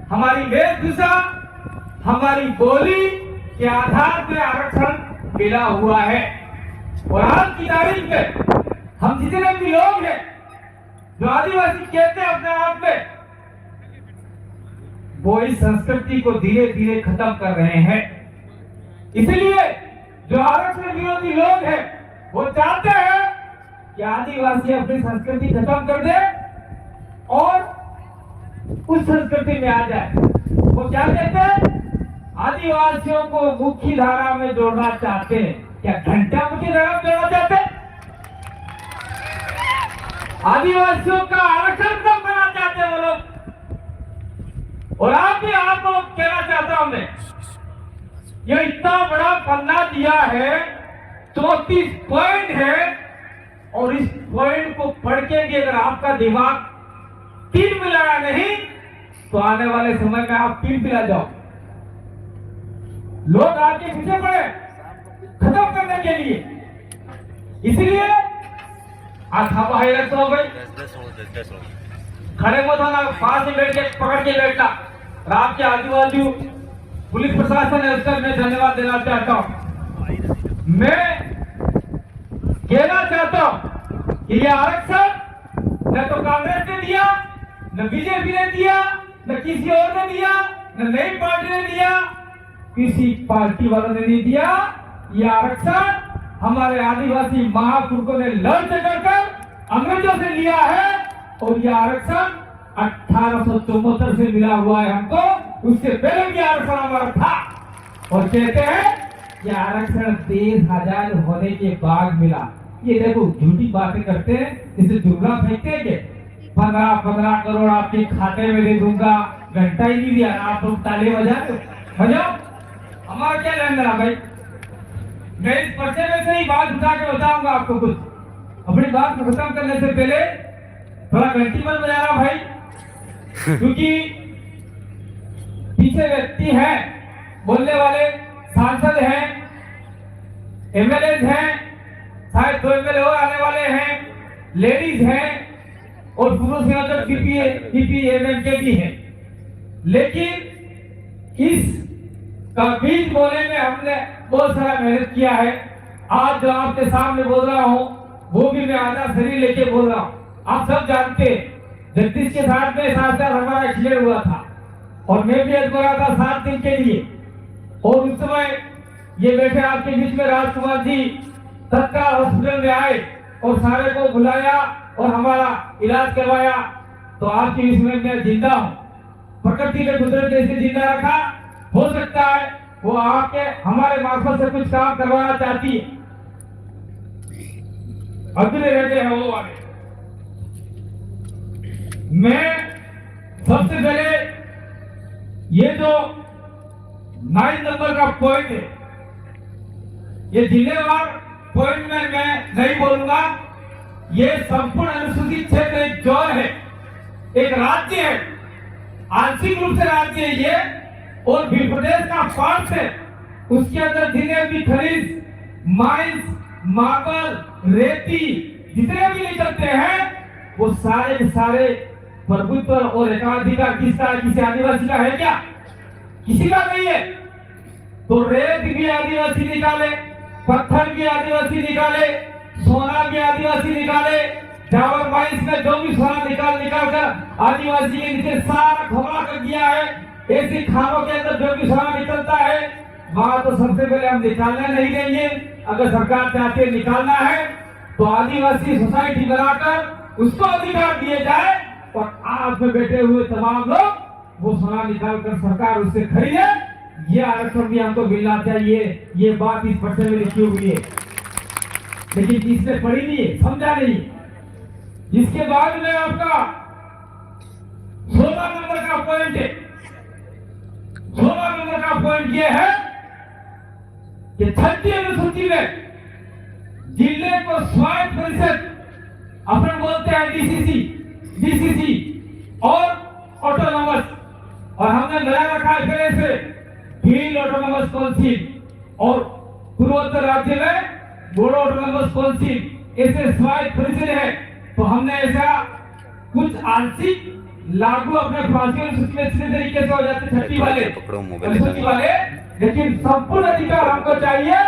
हमारी वेशभूषा, हमारी बोली के आधार पर आरक्षण मिला हुआ है। और आज की तारीख में हम जितने भी लोग हैं जो आदिवासी कहते हैं अपने आप में, वो इस संस्कृति को धीरे धीरे खत्म कर रहे हैं। इसलिए जो आरक्षण विरोधी लोग हैं वो चाहते हैं कि आदिवासी अपनी संस्कृति खत्म कर दे और उस संस्कृति में आ जाए। वो क्या कहते हैं? आदिवासियों को मुख्य धारा में जोड़ना चाहते हैं। क्या घंटा मुख्य धारा में जोड़ना चाहते हैं? आदिवासियों का आरक्षण कम करना चाहते हैं वो लोग। और आप भी आपको कहना चाहता हूं मैं, ये इतना बड़ा पन्ना दिया है, 34 पॉइंट है, और इस पॉइंट को पढ़ के भी अगर आपका दिमाग तीन मिलाया नहीं तो आने वाले समय में आप तीन पिला जाओ। लोग आपके पीछे पड़े खत्म करने के लिए। इसलिए आज हवा हैरत हो गई, खड़े मत होना, पास में बैठ के पकड़ के बैठना। और आपके आजू बाजू पुलिस प्रशासन है, उसका मैं धन्यवाद देना चाहता हूं। मैं कहना चाहता हूं कि ये आरक्षण न तो कांग्रेस ने दिया, न बीजेपी ने दिया, न किसी और ने दिया, न नई पार्टी ने दिया, किसी पार्टी वालों ने नहीं दिया। ये आरक्षण हमारे आदिवासी महापुरुषों ने लड़ झगड़ कर अंग्रेजों से लिया है। और ये आरक्षण 1874 से मिला हुआ है हमको। उससे पहले भी आरक्षण हमारा था। और कहते हैं कि आरक्षण देश आजाद होने के बाद मिला। ये देखो झूठी बातें करते हैं, इसे दुर्गा फेंकते हैं कि 15 करोड़ आपके खाते में दे दूंगा, घंटा ही नहीं दिया, आप लोग ताली बजाओ। हमारा क्या लेना देना भाई? मैं इस पर्चे में से ही बात उठा के बताऊंगा आपको कुछ। अपनी बात खत्म करने से पहले थोड़ा घंटी मत बजाना भाई, क्योंकि पीछे व्यक्ति हैं, बोलने वाले सांसद हैं, एमएलए हैं, शायद 2 एमएलए और आने वाले हैं, लेडीज हैं और पुरुष यहाँ तक पीपीएमएम भी हैं। लेकिन इस का बीज बोने में हमने बहुत सारा मेहनत किया है। आज जो आपके सामने बोल रहा हूँ वो भी मैं आधा शरीर लेके बोल रहा हूँ। आप सब जानते हैं जगदीश के साथ में 7 साल हमारा एक्सीडेंट हुआ था और मैं भी अजमेरा था 7 दिन के लिए। और उस समय ये बैठे आपके बीच में राजकुमार जी तत्काल हॉस्पिटल में आए और सारे को बुलाया और हमारा इलाज करवाया। तो आपके बीच में मैं जिंदा हूँ। प्रकृति ने कुदरत जैसे जिंदा रखा। हो सकता है वो आपके हमारे मार्फत से कुछ काम करवाना चाहती है। अगले रहते हैं वो वाले। मैं सबसे पहले ये जो 9 नंबर का पॉइंट है, ये जिलेवार पॉइंट में मैं नहीं बोलूंगा। ये संपूर्ण अनुसूचित क्षेत्र एक जोन है, एक राज्य है, आंशिक रूप से राज्य है ये, और भी प्रदेश का पार्ट है। उसके अंदर जितने भी खनिज, माइंस, मार्बल, रेती जितने भी निकलते हैं वो सारे के सारे प्रभुत्व और एकाधिकार किसका, किसी आदिवासी का है क्या? किसी का नहीं है। तो रेत भी आदिवासी निकाले, पत्थर भी आदिवासी निकाले, सोना भी आदिवासी निकाले, चावल माइंस में जो भी सोना निकाल कर आदिवासी के नीचे सारा घुमा कर दिया है। ऐसी खानों के अंदर जो भी सोना निकलता है वहां तो सबसे पहले हम निकालने नहीं देंगे। अगर सरकार चाहती है निकालना है तो आदिवासी सोसाइटी बनाकर उसको अधिकार दिए जाए और आज में बैठे हुए तमाम लोग वो सोना निकाल कर सरकार उससे खरीदे। ये आरक्षण भी हमको मिलना चाहिए। ये बात इस पर्चे में लिखी हुई है, लेकिन जिसने पढ़ी नहीं है, समझा नहीं। जिसके बाद में आपका 16 नंबर का पॉइंट है। 16 नंबर का पॉइंट ये है कि 36 अनुसूची में जिले को स्वायत्त परिषद, अपन बोलते हैं डीसीसी और ऑटोनॉमस, और हमने नया रखा है पहले से फील्ड ऑटोनॉमस काउंसिल, और पूर्वोत्तर राज्य में बोडो ऑटोनॉमस काउंसिल, ऐसे स्वायत्त परिषद है। तो हमने ऐसा कुछ आंशिक लागू अपने फांसी और सूची में सीधे तरीके से हो जाते छठी वाले अनुसूची वाले, लेकिन संपूर्ण अधिकार हमको चाहिए।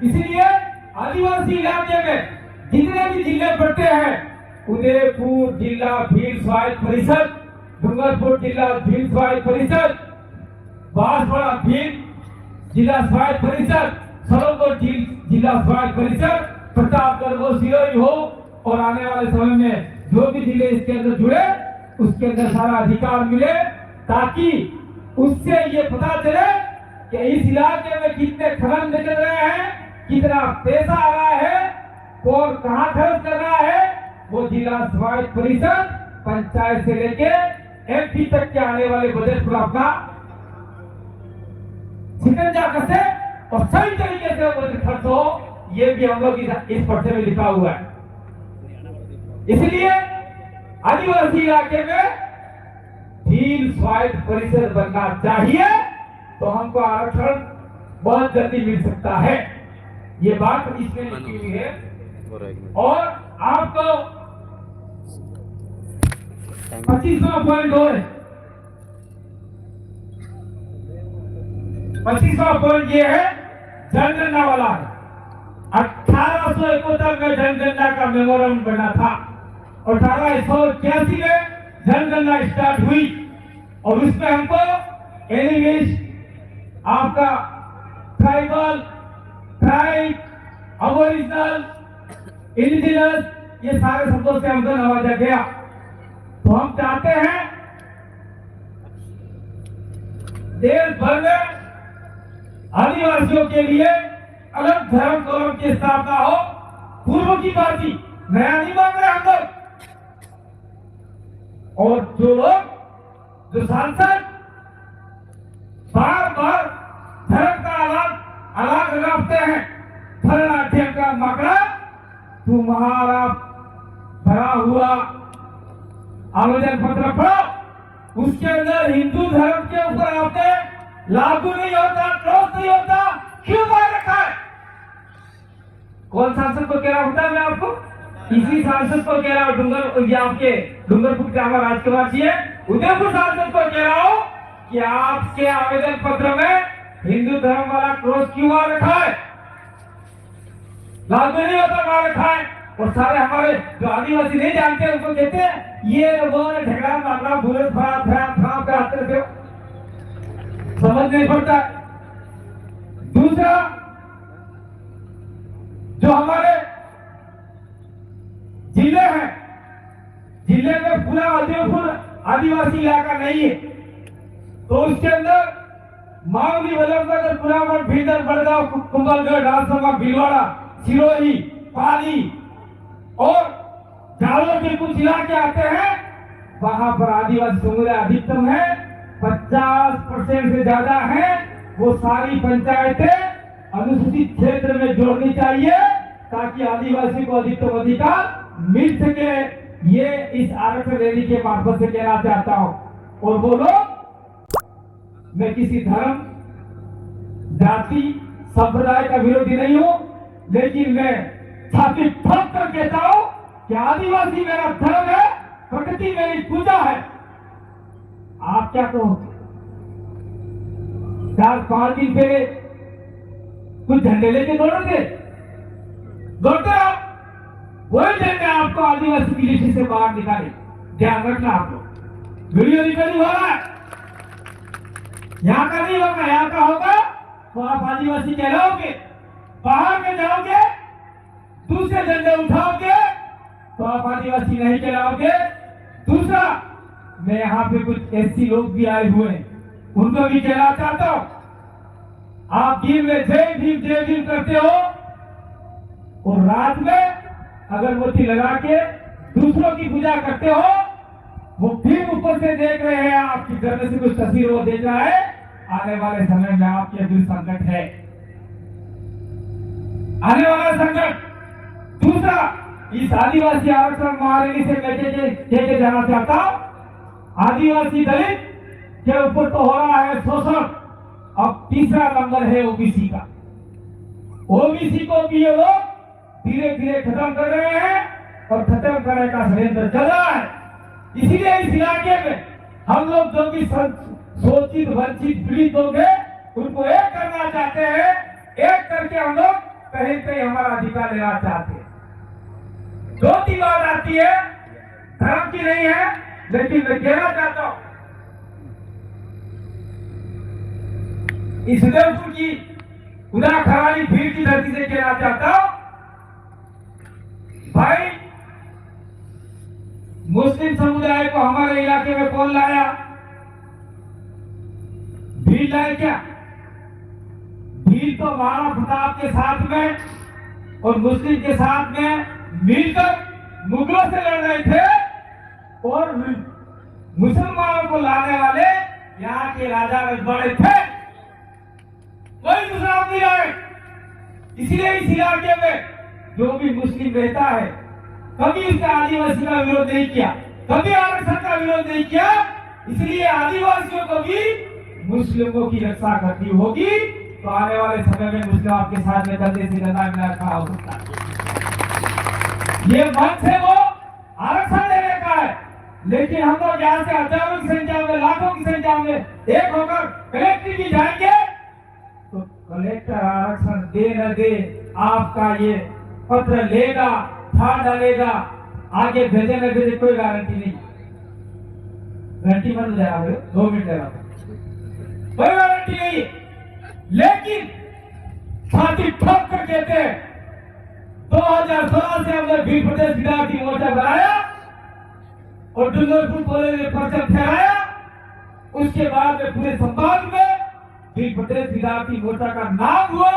इसीलिए आदिवासी इलाके में जितने भी जिले पड़ते हैं, उदयपुर जिला भील स्वायत्त परिषद, डूंगरपुर जिला भील स्वायत्त परिषद, बांसवाड़ा भील जिला स्वायत्त परिषद, सरोवर जिला स्वायत्त परिषद, प्रतापगढ़ हो, सिरोही हो, और आने वाले समय में जो भी जिले इसके अंदर जुड़े उसके अंदर सारा अधिकार मिले, ताकि उससे ये पता चले कि इस इलाके में कितने खनन निकल रहे हैं, कितना पैसा आ रहा है और कहां खर्च कर रहा है। वो जिला स्वायत्त परिषद पंचायत से लेके एमपी तक के आने वाले बजट पर अपना शिकंजा कसे और सही तरीके से बजट खर्च हो, ये भी हम लोग इस पर्चे में लिखा हुआ है। इसलिए आदिवासी इलाके में भील स्वायत्त परिषद बनना चाहिए, तो हमको आरक्षण बहुत जल्दी मिल सकता है। ये बात इसमें लिखी हुई है। और आपको 25वां पॉइंट और 25वां पॉइंट ये है जनगणना वाला। 1871 में जनगणना का मेमोरेंडम बना था और 1881 में जनगणना स्टार्ट हुई, और उसमें हमको एनिमिस्ट, आपका ट्राइबल, ट्राइब, अबोरिजिनल, इंडिजिनस, ये सारे शब्दों से हमको नवाजा गया। तो हम चाहते हैं देश भर में आदिवासियों के लिए अलग धर्म कॉलम की स्थापना हो। पूर्व की बात ही नया नहीं मांग रहे हम लोग। और जो लोग, जो सांसद बार बार धर्म का अलग लगाते हैं, भरतनाट्यम का मकड़ा तुम्हारा भरा हुआ आवेदन पत्र पढ़ो, उसके अंदर हिंदू धर्म के ऊपर आते लागू नहीं होता, क्रॉस नहीं होता, क्यों मार रखा है? कौन सांसद को कह रहा होता है? मैं आपको इसी सांसद को कह रहा हूं, आपके डूंगरपुर के हमारा राजकुमार जी है, उदयपुर सांसद को कह रहा हूं कि आपके आवेदन पत्र में हिंदू धर्म वाला क्रॉस क्यों मार रखा है? लागू नहीं होता, मार रखा है। और सारे हमारे जो आदिवासी नहीं जानते उनको कहते हैं ये झगड़ा मारना बुलेट फरा कराते थे, समझ नहीं पड़ता। दूसरा, जो हमारे जिले हैं, जिले में पूरा उदयपुर आदिवासी इलाका नहीं है, तो उसके अंदर मावली, वल्लभनगर, पुरावट, भीतर, बड़गांव, कुंभलगढ़, राजसमंद, भीलवाड़ा, सिरोही, पाली और झालों के कुछ इलाके आते हैं, वहां पर आदिवासी समुदाय अधिकतम है, 50% से ज्यादा है। वो सारी पंचायतें अनुसूचित क्षेत्र में जोड़नी चाहिए ताकि आदिवासी को अधिकतम अधिकार मिल सके। ये इस आरक्षण रैली के मार्फत से कहना चाहता हूं। और वो लोग, मैं किसी धर्म, जाति, संप्रदाय का विरोधी नहीं हूं, लेकिन मैं छाती ठोक कर कहता हूं कि आदिवासी मेरा धर्म है, प्रकृति मेरी पूजा है। आप क्या कहो? 4-5 दिन पहले कुछ झंडे लेके दौड़ते आप, वही झंडे आपको आदिवासी की लिस्ट से बाहर निकाले। ध्यान रखना, आप लोग वीडियो रिकॉर्डिंग हो रहा है, यहाँ का नहीं होगा, यहाँ का होगा तो आप आदिवासी कहलाओगे। बाहर में जाओगे, दूसरे झंडे उठाओगे तो आप आदिवासी नहीं कहलाओगे। दूसरा, मैं यहाँ पे कुछ ऐसी लोग भी आए हुए हैं, उनको भी कहना चाहता हूं, आप दिन में जय भीम करते हो और रात में अगरबत्ती लगा के दूसरों की पूजा करते हो। वो भीम ऊपर से देख रहे हैं, आपकी घर में से कुछ तस्वीर वो देख रहा है। आने वाले समय में आपके दिल संकट है, आने वाला संकट। दूसरा, इस आदिवासी आरक्षण महारैली से मैं के जाना चाहता हूं, आदिवासी दलित के ऊपर तो हो रहा है शोषण, अब तीसरा नंबर है ओबीसी का। ओबीसी को भी ये लोग धीरे धीरे खत्म कर रहे हैं और खत्म करने का षड्यंत्र चल रहा है। इसीलिए इस इलाके में हम लोग जो भी शोषित वंचित पीड़ित लोग हैं उनको एक करना चाहते हैं। एक करके हम लोग कहीं पे हमारा अधिकार लेना चाहते हैं। दो तीन बात आती है, धर्म की नहीं है, लेकिन मैं कहना चाहता हूं इस उदयपुर की खुदा खराली भीड़ की धरती से कहना चाहता हूं, भाई मुस्लिम समुदाय को हमारे इलाके में कौन लाया? भीड़ लाए क्या? भीड़ तो महाराणा प्रताप के साथ में और मुस्लिम के साथ में मिलकर मुगलों से लड़ रहे थे और मुसलमानों को लाने वाले यहाँ के राजा रजवाड़े थे। कोई दूसरा नहीं आए। इसलिए इस इलाके में जो भी मुस्लिम रहता है कभी उसका आदिवासी का विरोध नहीं किया, कभी आरक्षण का विरोध नहीं किया। इसलिए आदिवासियों को भी मुस्लिमों की रक्षा करनी होगी तो आने वाले समय में मुस्लिम आपके साथ में कंधे से कंधा मिला खड़ा हो सकता है। ये मंच है वो आरक्षण देने का है, लेकिन हम लोग यहाँ से हजारों की संख्या में, लाखों की संख्या में एक होकर कलेक्टर भी जाएंगे तो कलेक्टर आरक्षण दे न दे आपका ये पत्र लेगा, था डालेगा, आगे भेजे न भेजे कोई गारंटी नहीं। गारंटी बन जाएगा 2 मिनट लगा, कोई गारंटी नहीं। लेकिन छाती ठोक कर कहते हैं 2016 से हमने भीड़ प्रदेश विद्यार्थी मोर्चा बनाया और डूंगरपुर कॉलेज में परचम फहराया। उसके बाद में पूरे संभाग में भीड़ प्रदेश विद्यार्थी मोर्चा का नाम हुआ,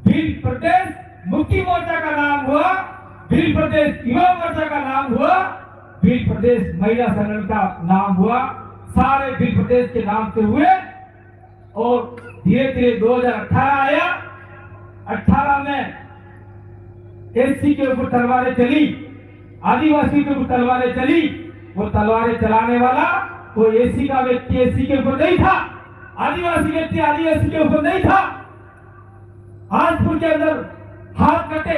भीड़ प्रदेश मुक्ति मोर्चा का नाम हुआ, भीड़ प्रदेश युवा मोर्चा का नाम हुआ, भीड़ प्रदेश महिला संगठन का नाम हुआ। सारे भीड़ प्रदेश के नाम से हुए और धीरे धीरे 2018 आया। 18 में एससी के ऊपर तलवारें चली, आदिवासी के ऊपर तलवारें चली। वो तलवारें चलाने वाला वो एससी का व्यक्ति एससी के ऊपर नहीं था, आदिवासी व्यक्ति आदिवासी के ऊपर नहीं था। हाजपुर के अंदर हाथ कटे